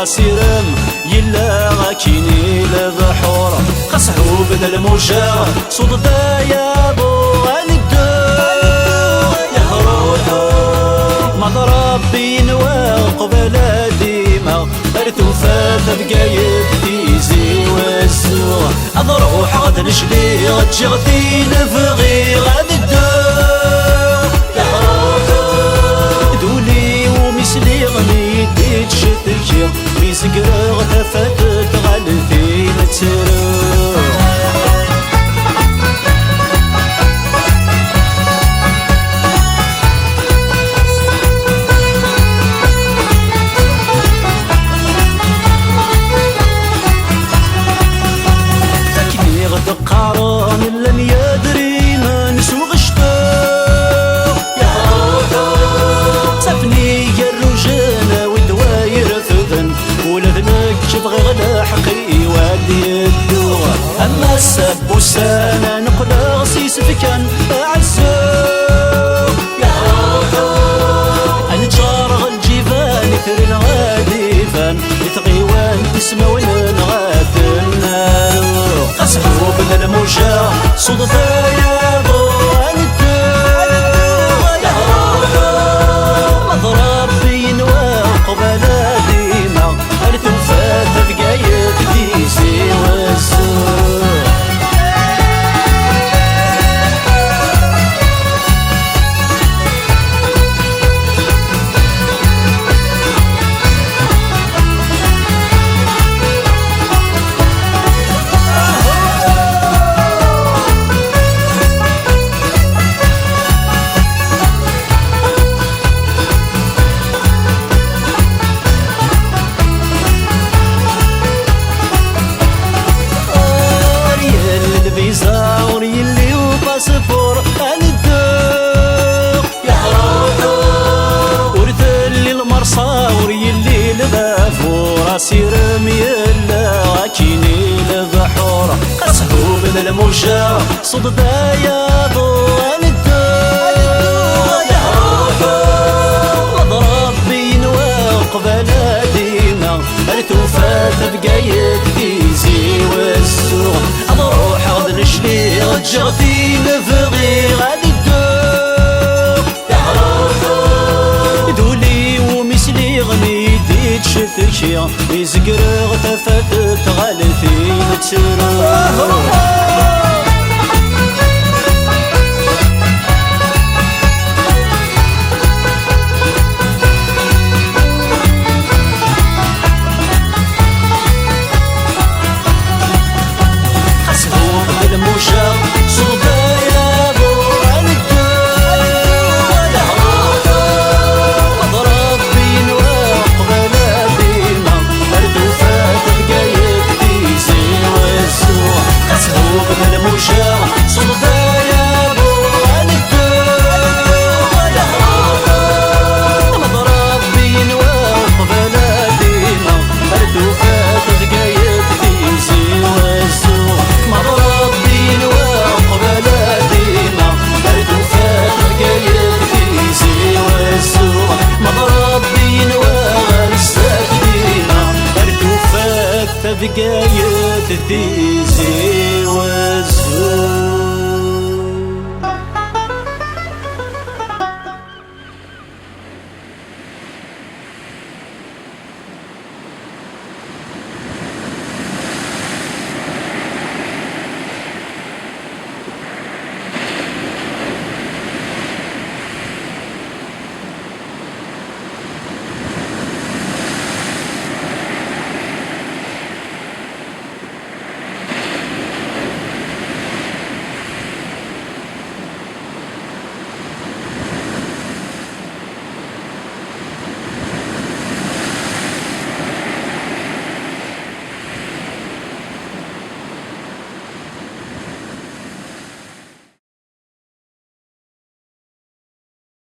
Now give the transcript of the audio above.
سيرم يلا غاكيني البحور قصحو بدل الموجة صوت يا بو غندور يا روحو مضرب بينوا قبل ديما ارتو فات بقايد تيزي والسوق اضروح غد نشلي غد شغتي نفغي غد الدور يا روحو دولي ومثلي غني ديت شتكي ميزقر غتفاتت غالفين تسرو قارون لن يدري من سوق اشتاق يا روحو سفني يا الرجال والدواير فذن ولذنك تبغي غدا حقي وادي الدور اما السب والسنة نقل غسيس فكان اعزوق يا روحو انا تشارغ الجبال يثرن غادي فان يثغيوان تسمى ونغاد النار قصحو بدل الموجة صوت يا بو غندور يا روحو مضرب بينوا قبل ديما ارتو فات بقايد ديسي والسوق باسبور الدوق يا روحو ورثلي المرصى وريلي البافور سيرم يلا غاكيني البحور قصحو بدل الموجة صد يا ضو الدوق يا روحو مضرب بينوا قبل ديما ارتو فات بقايد ديزي والسوق اضروح غد نشلي غد جغتي نفغي غادي الدوق يا روحو دولي ومثلي غني ديت شفتكي يزقر غتفاتت غالثين تسرو بقايد تيزي